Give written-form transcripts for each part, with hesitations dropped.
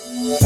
Hello,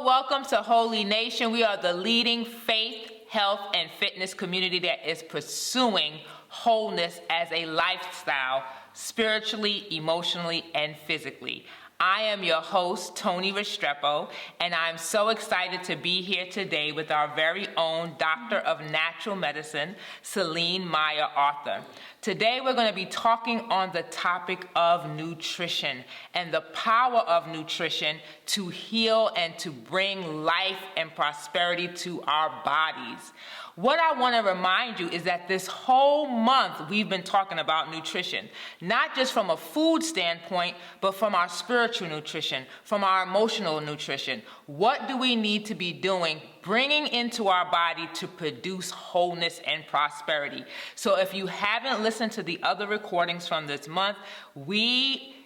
welcome to Holy Nation. We are the leading faith, health, and fitness community that is pursuing wholeness as a lifestyle, spiritually, emotionally, and physically. I am your host, Tony Restrepo, and I'm so excited to be here today with our very own Doctor of Natural Medicine, Selene Meyer Arthur. Today we're going to be talking on the topic of nutrition and the power of nutrition to heal and to bring life and prosperity to our bodies. What I want to remind you is that this whole month we've been talking about nutrition, not just from a food standpoint, but from our spiritual nutrition, from our emotional nutrition. What do we need to be doing, bringing into our body to produce wholeness and prosperity? So if you haven't listened to the other recordings from this month, we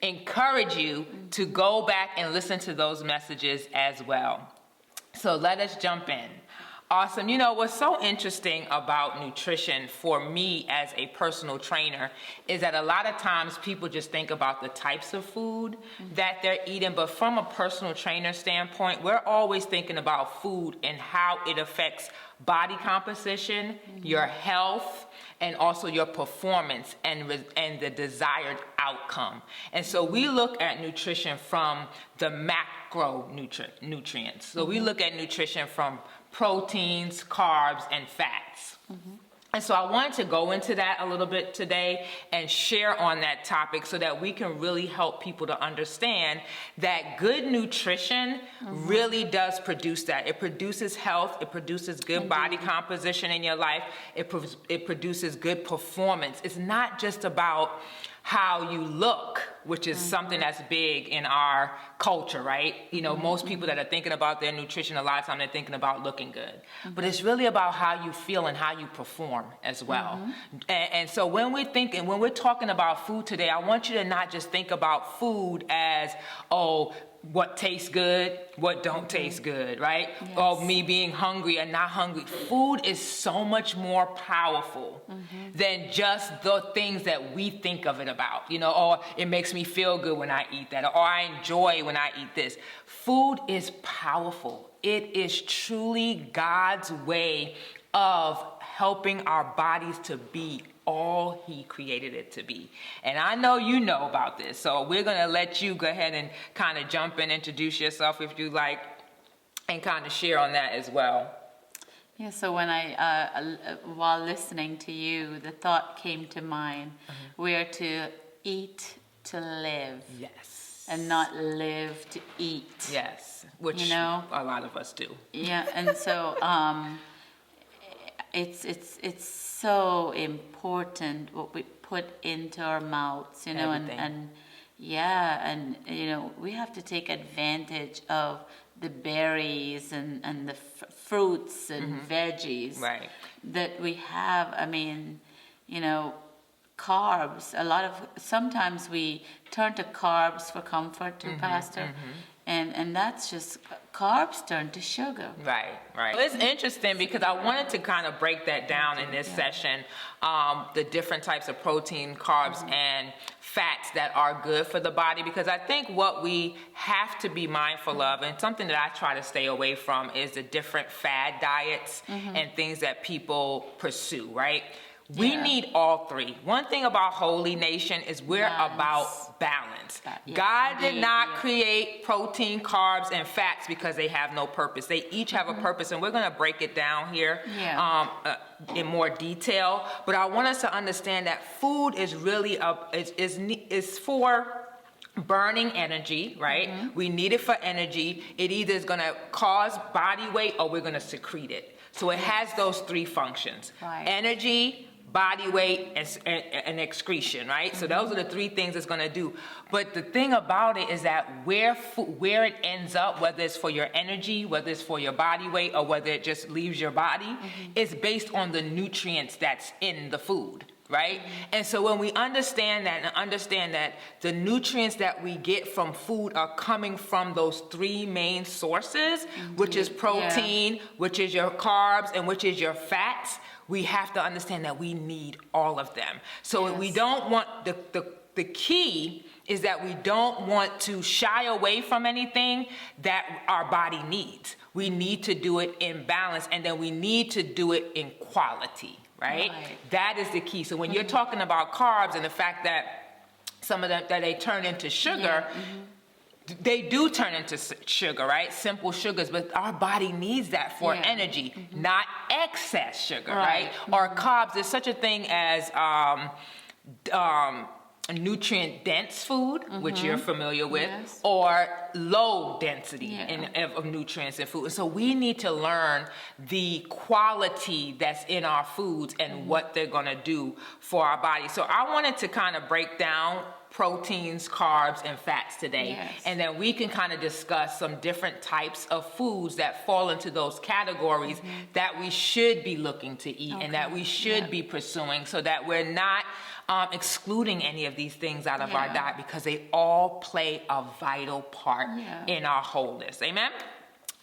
encourage you to go back and listen to those messages as well. So let us jump in. Awesome. You know, what's so interesting about nutrition for me as a personal trainer is that a lot of times people just think about the types of food that they're eating, but from a personal trainer standpoint, we're always thinking about food and how it affects body composition, your health, and also your performance and the desired outcome. And so we look at nutrition from the macronutrients. So we look at nutrition from proteins, carbs, and fats. And so I wanted to go into that a little bit today and share on that topic so that we can really help people to understand that good nutrition really does produce that. It produces health, it produces good body composition in your life, it produces good performance. It's not just about how you look, which is something that's big in our culture, right? You know, most people that are thinking about their nutrition, a lot of time they're thinking about looking good. But it's really about how you feel and how you perform as well. And so when we're talking about food today, I want you to not just think about food as, what tastes good, what don't taste good, right? Yes. Or me being hungry and not hungry. Food is so much more powerful than just the things that we think of it about. You know, or it makes me feel good when I eat that, or I enjoy when I eat this. Food is powerful. It is truly God's way of helping our bodies to be all He created it to be. And I know you know about this, so we're going to let you go ahead and kind of jump in, introduce yourself if you like, and kind of share on that as well. Yeah, so when while listening to you, the thought came to mind, we are to eat to live. Yes. And not live to eat. Yes, which a lot of us do. Yeah, and so it's so important what we put into our mouths, and we have to take advantage of the berries and the fruits and veggies that we have. I mean, carbs. Sometimes we turn to carbs for comfort, Pastor. And that's just, carbs turn to sugar. Right. Well, it's interesting because I wanted to kind of break that down in this session, the different types of protein, carbs, and fats that are good for the body, because I think what we have to be mindful of, and something that I try to stay away from, is the different fad diets and things that people pursue, right? We need all three. One thing about Holy Nation is we're about balance. God did not create protein, carbs, and fats because they have no purpose. They each have a purpose, and we're going to break it down here in more detail. But I want us to understand that food is really is for burning energy, right? We need it for energy. It either is going to cause body weight or we're going to secrete it. So it has those three functions: energy, body weight, and excretion, right? So those are the three things it's going to do. But the thing about it is that where it ends up, whether it's for your energy, whether it's for your body weight, or whether it just leaves your body, is based on the nutrients that's in the food. right? And so when we understand that and understand that the nutrients that we get from food are coming from those three main sources, which is protein, which is your carbs, and which is your fats, we have to understand that we need all of them. So we don't want, the key is that we don't want to shy away from anything that our body needs. We need to do it in balance, and then we need to do it in quality. Right? That is the key. So when you're talking about carbs and the fact that some of them, that they turn into sugar, they do turn into sugar, right? Simple sugars, but our body needs that for energy, not excess sugar, right? Or carbs. There's such a thing as nutrient-dense food, which you're familiar with, or low density of nutrients in food. And so we need to learn the quality that's in our foods and what they're going to do for our body. So I wanted to kind of break down proteins, carbs, and fats today. And then we can kind of discuss some different types of foods that fall into those categories that we should be looking to eat and that we should be pursuing, so that we're not excluding any of these things out of our diet, because they all play a vital part in our wholeness. Amen?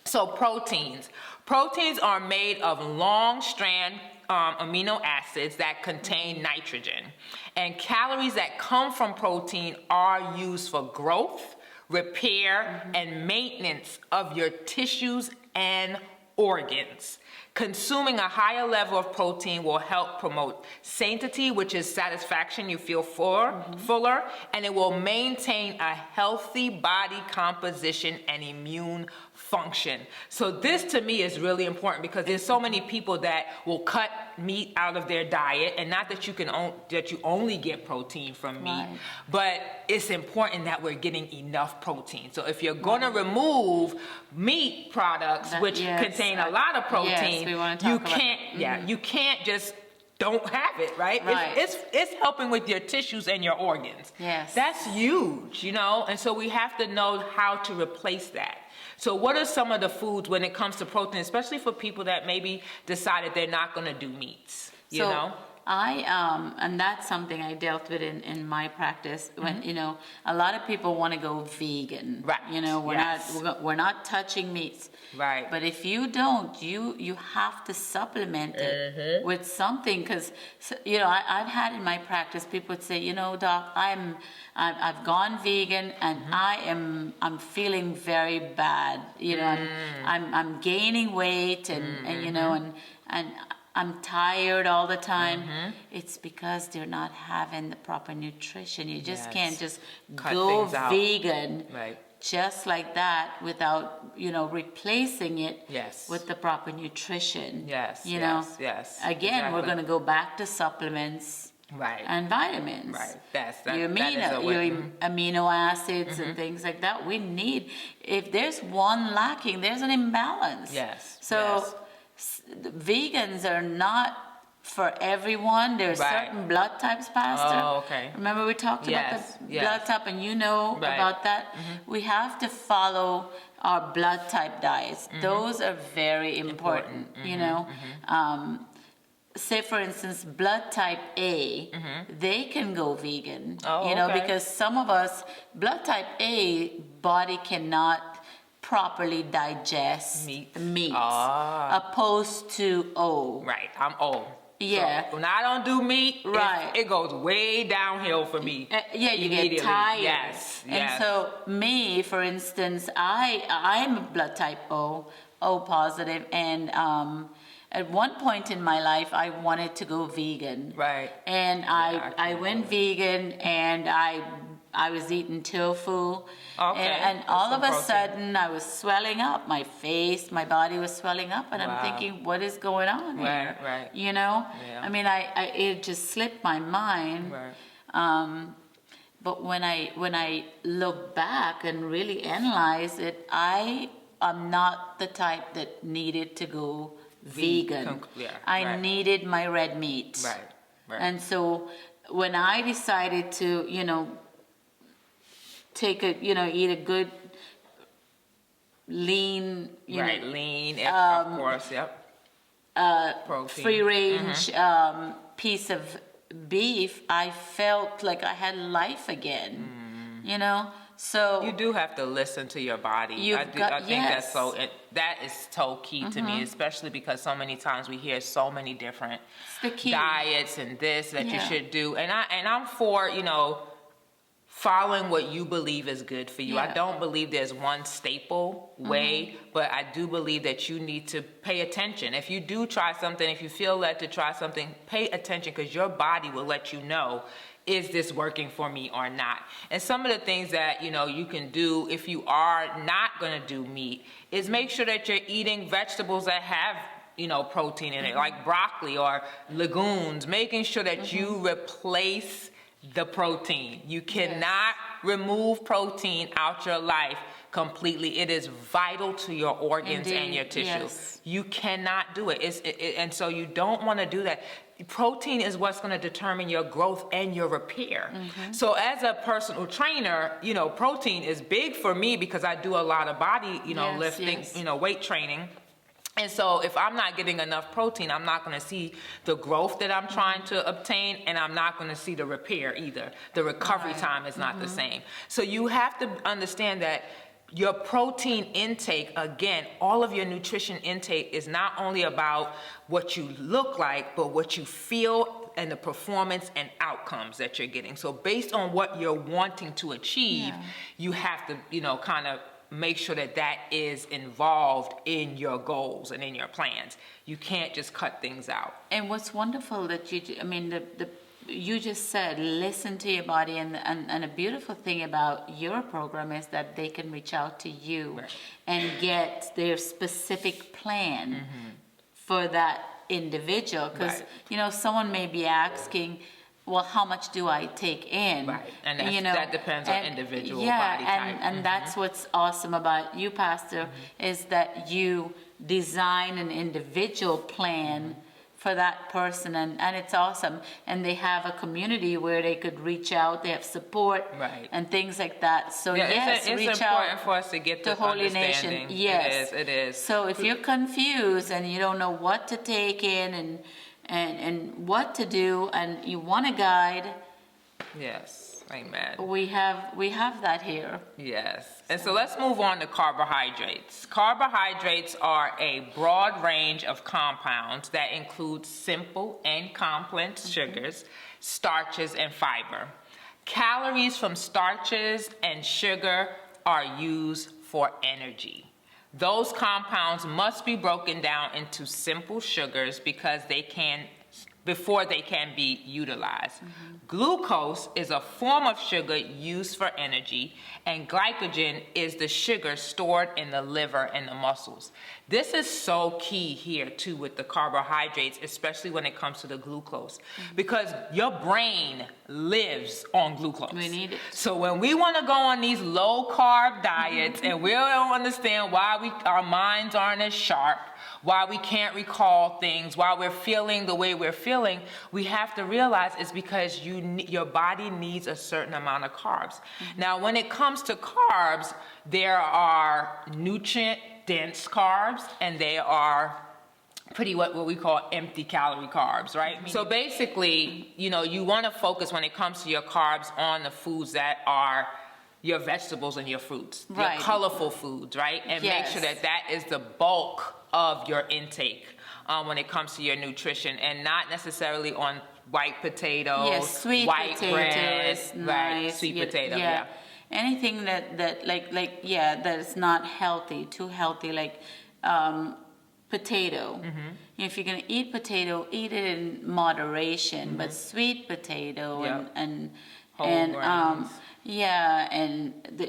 So proteins. Proteins are made of long-strand amino acids that contain nitrogen. And calories that come from protein are used for growth, repair, and maintenance of your tissues and organs. Consuming a higher level of protein will help promote satiety, which is satisfaction, you feel fuller, and it will maintain a healthy body composition and immune function. So this to me is really important, because there's so many people that will cut meat out of their diet, and not that you only get protein from meat, but it's important that we're getting enough protein. So if you're going to remove meat products, which contain a lot of protein, you can't you can't just don't have it, right? It's helping with your tissues and your organs. That's huge, you know, and so we have to know how to replace that. So what are some of the foods when it comes to protein, especially for people that maybe decided they're not going to do meats, you know? And that's something I dealt with in my practice, when, you know, a lot of people want to go vegan. You know, we're not touching meats. But if you don't, you have to supplement it with something, because, you know, I've had in my practice, people would say, you know, doc, I've gone vegan and I'm feeling very bad. You know, I'm gaining weight and you know, and I'm tired all the time. It's because they're not having the proper nutrition. You just can't just go vegan just like that without, you know, replacing it with the proper nutrition. You know, again, we're going to go back to supplements and vitamins. Your amino acids and things like that. We need, if there's one lacking, there's an imbalance. So vegans are not for everyone. There's certain blood types, Pastor. Remember we talked about the blood type, and you know about that. We have to follow our blood type diets. Those are very important. You know, say for instance, blood type A, they can go vegan. You know, because some of us, blood type A, body cannot properly digest meat opposed to O. I'm O. So when I don't do meat, it goes way downhill for me. You get tired. And so me, for instance, I'm a blood type O positive, and at one point in my life, I wanted to go vegan. And I went vegan, and I was eating tofu, and all of a sudden I was swelling up. My face, my body was swelling up, and I'm thinking, what is going on here? You know, I mean, it just slipped my mind. But when I look back and really analyze it, I am not the type that needed to go vegan. I needed my red meat. And so when I decided to, you know, eat a good lean, lean, of course, protein. Free range piece of beef, I felt like I had life again, you know? So you do have to listen to your body. I think that's that is so key to me, especially because so many times we hear so many different diets and this that you should do. And I'm for, you know, following what you believe is good for you. I don't believe there's one staple way, but I do believe that you need to pay attention. If you do try something, if you feel led to try something, pay attention, because your body will let you know, is this working for me or not? And some of the things that, you know, you can do if you are not going to do meat is make sure that you're eating vegetables that have, you know, protein in it, like broccoli or legumes, making sure that you replace the protein. You cannot remove protein out your life completely. It is vital to your organs and your tissue. You cannot do it. And so you don't want to do that. Protein is what's going to determine your growth and your repair. So as a personal trainer, you know, protein is big for me because I do a lot of body, you know, lifting, you know, weight training. And so if I'm not getting enough protein, I'm not going to see the growth that I'm trying to obtain, and I'm not going to see the repair either. The recovery time is not the same. So you have to understand that your protein intake, again, all of your nutrition intake is not only about what you look like, but what you feel and the performance and outcomes that you're getting. So based on what you're wanting to achieve, you have to, you know, kind of make sure that that is involved in your goals and in your plans. You can't just cut things out. And what's wonderful that you just said, listen to your body, and a beautiful thing about your program is that they can reach out to you and get their specific plan for that individual. Because, you know, someone may be asking, well, how much do I take in? And you know, that depends on individual body type. And that's what's awesome about you, Pastor, is that you design an individual plan for that person, and it's awesome. And they have a community where they could reach out, they have support and things like that. So it's reach important out for us to get the Holy understanding. Nation. It is. So if you're confused and you don't know what to take in and what to do, and you want a guide, amen, we have that here. And so let's move on to carbohydrates. Carbohydrates are a broad range of compounds that include simple and complex sugars, starches, and fiber. Calories from starches and sugar are used for energy. Those compounds must be broken down into simple sugars before they can be utilized. Glucose is a form of sugar used for energy, and glycogen is the sugar stored in the liver and the muscles. This is so key here too with the carbohydrates, especially when it comes to the glucose, because your brain lives on glucose. We need it. So when we want to go on these low carb diets and we don't understand why our minds aren't as sharp, why we can't recall things, why we're feeling the way we're feeling, we have to realize it's because your body needs a certain amount of carbs. Now, when it comes to carbs, there are nutrient-dense carbs, and they are pretty what we call empty calorie carbs, right? So basically, you know, you want to focus when it comes to your carbs on the foods that are your vegetables and your fruits, your colorful foods, right? And make sure that that is the bulk of your intake when it comes to your nutrition, and not necessarily on white potatoes, sweet white potatoes, bread, sweet potato, anything that that is not healthy, too healthy, like potato. If you're gonna eat potato, eat it in moderation, but sweet potato and grains.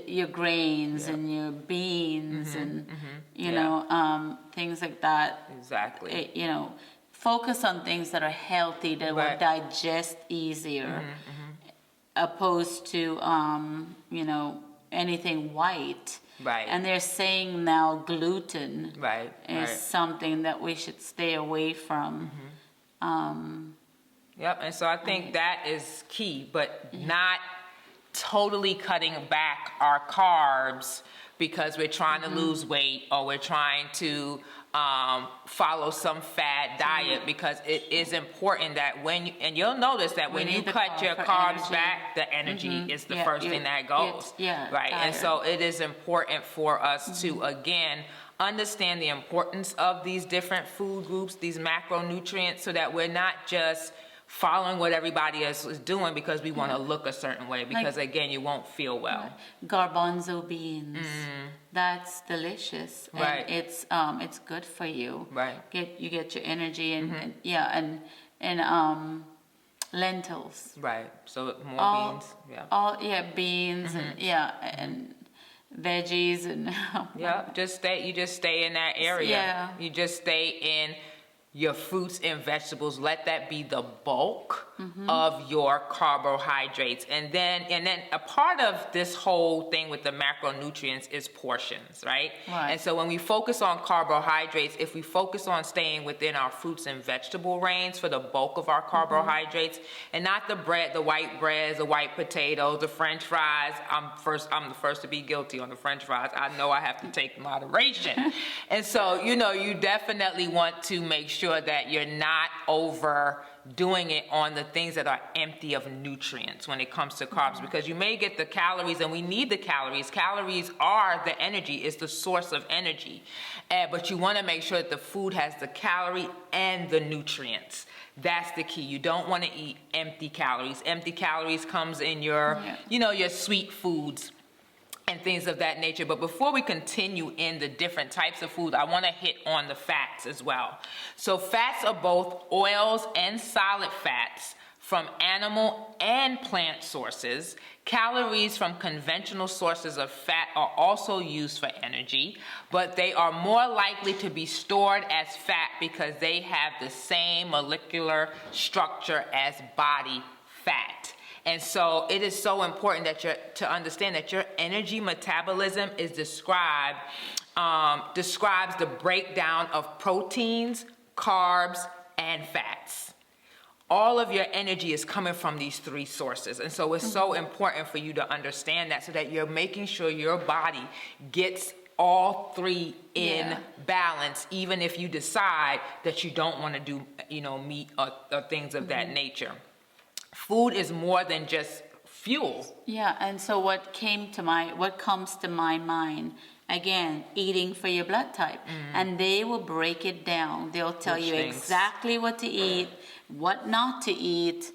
Your grains and your beans and you know things like that. Exactly. You know, focus on things that are healthy, that will digest easier, opposed to you know, anything white. And they're saying now gluten is something that we should stay away from. And so I think that is key, but not totally cutting back our carbs because we're trying to lose weight or we're trying to follow some fad diet, because it is important that and you'll notice that when you cut your carbs back, the energy is the first thing that goes. Right. Tired. And so it is important for us to, again, understand the importance of these different food groups, these macronutrients, so that we're not just following what everybody else is doing because we want to look a certain way, because again, you won't feel well. Garbanzo beans, that's delicious, and it's good for you. Right. You get your energy and lentils. Right. So more beans. Beans and veggies and you just stay in that area. Yeah. You just stay in your fruits and vegetables. Let that be the bulk of your carbohydrates. And then a part of this whole thing with the macronutrients is portions, right? And so when we focus on carbohydrates, if we focus on staying within our fruits and vegetable range for the bulk of our carbohydrates, and not the bread, the white breads, the white potatoes, the French fries. I'm the first to be guilty on the French fries. I know I have to take moderation. And so, you definitely want to make sure that you're not overdoing it on the things that are empty of nutrients when it comes to carbs, because you may get the calories, and we need the calories. Calories are the energy, it's the source of energy. But you want to make sure that the food has the calorie and the nutrients. That's the key. You don't want to eat empty calories. Empty calories comes in your, your sweet foods and things of that nature. But before we continue in the different types of food, I want to hit on the fats as well. So fats are both oils and solid fats from animal and plant sources. Calories from conventional sources of fat are also used for energy, but they are more likely to be stored as fat because they have the same molecular structure as body fat. And so it is so important to understand that your energy metabolism is describes the breakdown of proteins, carbs, and fats. All of your energy is coming from these three sources. And so it's so important for you to understand that, so that you're making sure your body gets all three in balance, even if you decide that you don't want to do, meat or things of that nature. Food is more than just fuel. Yeah, and so what comes to my mind, again, eating for your blood type. And they will break it down. They'll tell you exactly what to eat, what not to eat,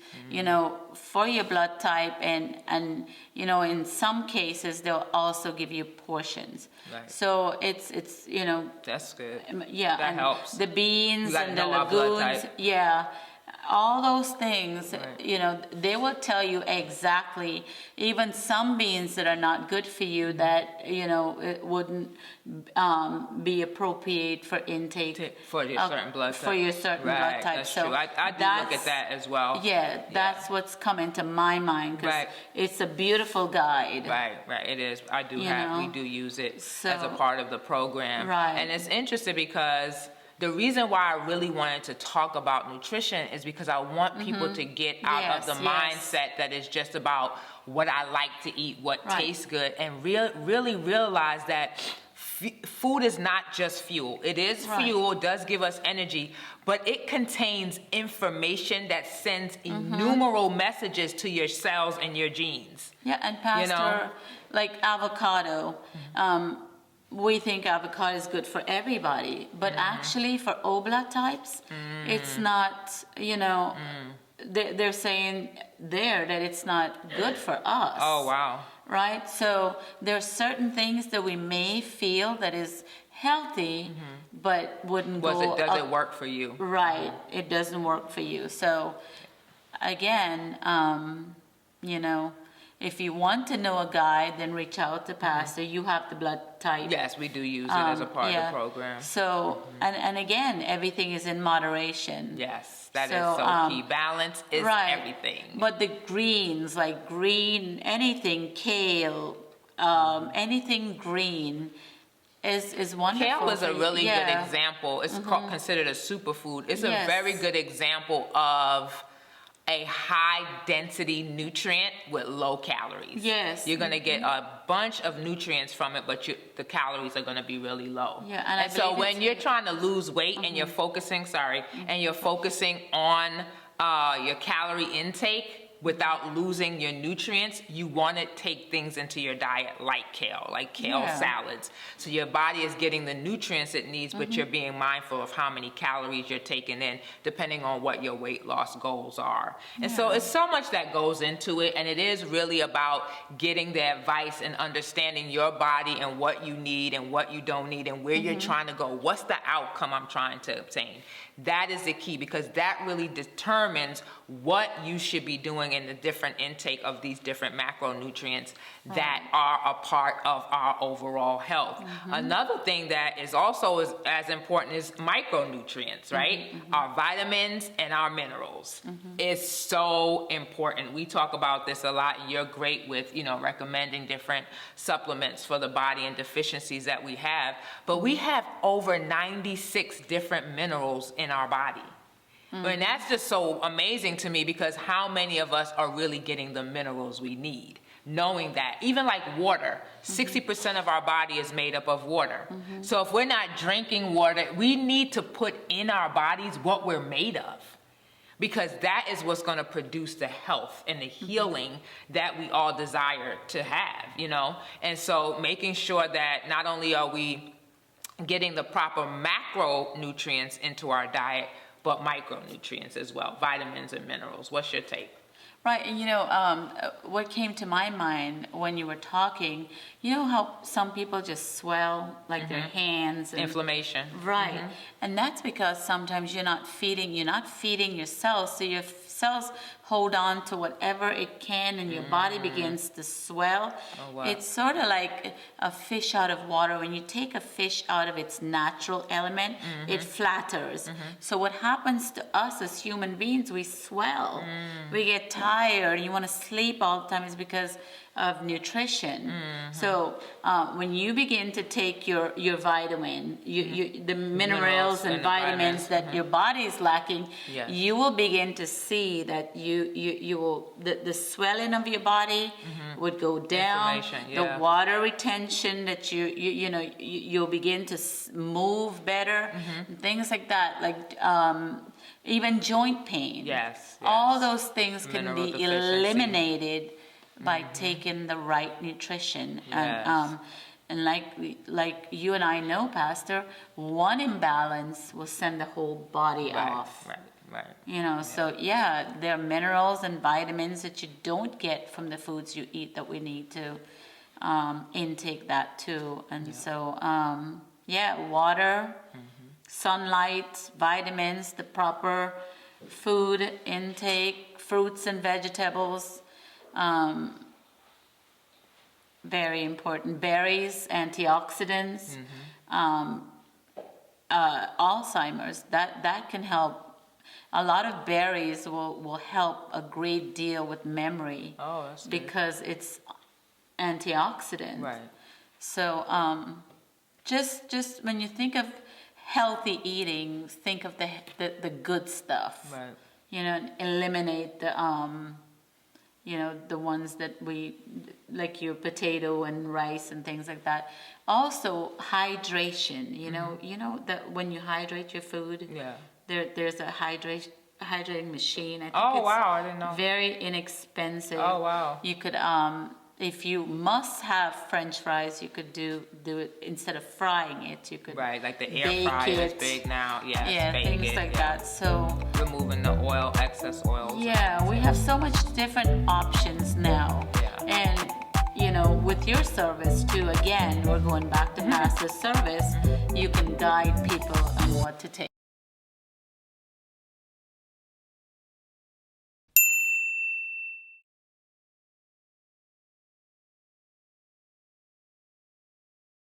for your blood type. And in some cases, they'll also give you portions. Right. So it's That's good. Yeah. That helps. The beans and the legumes. Yeah. All those things, they will tell you exactly, even some beans that are not good for you that, it wouldn't be appropriate for intake. For your certain blood type. For your certain blood type. That's true. I do look at that as well. Yeah, that's what's coming to my mind, because it's a beautiful guide. Right, it is. We do use it as a part of the program. Right. And it's interesting because the reason why I really wanted to talk about nutrition is because I want people to get out of the mindset that it's just about what I like to eat, what tastes good, and really realize that food is not just fuel. It is fuel, it does give us energy, but it contains information that sends innumerable messages to your cells and your genes. Yeah, and Pastor, like avocado, we think avocado is good for everybody, but actually for O blood types, it's not, they're saying that it's not good for us. Oh, wow. Right? So there's certain things that we may feel that is healthy, but wouldn't go Does it work for you? Right. It doesn't work for you. So again, if you want to know a guide, then reach out to Pastor. You have the blood type. Yes, we do use it as a part of the program. So, and again, everything is in moderation. Yes, that is so key. Balance is everything. But the greens, like anything, kale, anything green is wonderful. Kale is a really good example. It's considered a superfood. It's a very good example of a high density nutrient with low calories. Yes. You're going to get a bunch of nutrients from it, but the calories are going to be really low. Yeah, and so when you're trying to lose weight and you're focusing, and you're focusing on your calorie intake without losing your nutrients, you want to take things into your diet like kale salads. So your body is getting the nutrients it needs, but you're being mindful of how many calories you're taking in, depending on what your weight loss goals are. And so it's so much that goes into it, and it is really about getting the advice and understanding your body and what you need and what you don't need and where you're trying to go. What's the outcome I'm trying to obtain? That is the key, because that really determines what you should be doing in the different intake of these different macronutrients that are a part of our overall health. Another thing that is also as important is micronutrients, right? Our vitamins and our minerals is so important. We talk about this a lot, and you're great with, recommending different supplements for the body and deficiencies that we have. But we have over 96 different minerals in our body. And that's just so amazing to me, because how many of us are really getting the minerals we need? Knowing that, even like water, 60% of our body is made up of water. So if we're not drinking water, we need to put in our bodies what we're made of, because that is what's going to produce the health and the healing that we all desire to have, And so making sure that not only are we getting the proper macronutrients into our diet, but micronutrients as well, vitamins and minerals. What's your take? Right, and what came to my mind when you were talking, how some people just swell, like their hands. And, inflammation. Right, and that's because sometimes you're not feeding your cells, so your cells hold on to whatever it can, and your body begins to swell. Oh, wow. It's sort of like a fish out of water. When you take a fish out of its natural element, it flatters. So what happens to us as human beings, we swell. We get tired. You want to sleep all the time. It's because of nutrition. So when you begin to take your vitamin, the minerals and vitamins that your body is lacking, you will begin to see that you will the swelling of your body would go down. The water retention, that you'll begin to move better, things like that, like even joint pain. All those things can be eliminated by taking the right nutrition. And like you and I know, Pastor, one imbalance will send the whole body off. Right. So there are minerals and vitamins that you don't get from the foods you eat that we need to intake that too. And so water, sunlight, vitamins, the proper food intake, fruits and vegetables. Very important. Berries, antioxidants, Alzheimer's, that can help. A lot of berries will help a great deal with memory. Oh, that's good. Because it's antioxidant. Right. So just when you think of healthy eating, think of the good stuff. Right. And eliminate the the ones that we, like your potato and rice and things like that. Also, hydration. That when you hydrate your food, there's a hydrating machine. I think I didn't know. Very inexpensive. Oh, wow. You could, if you must have French fries, you could do it instead of frying it. You could like the air fryer is big now. Things like that. So removing the excess oils. We have so much different options now. And with your service too, again, we're going back to Pastor's service. You can guide people on what to take.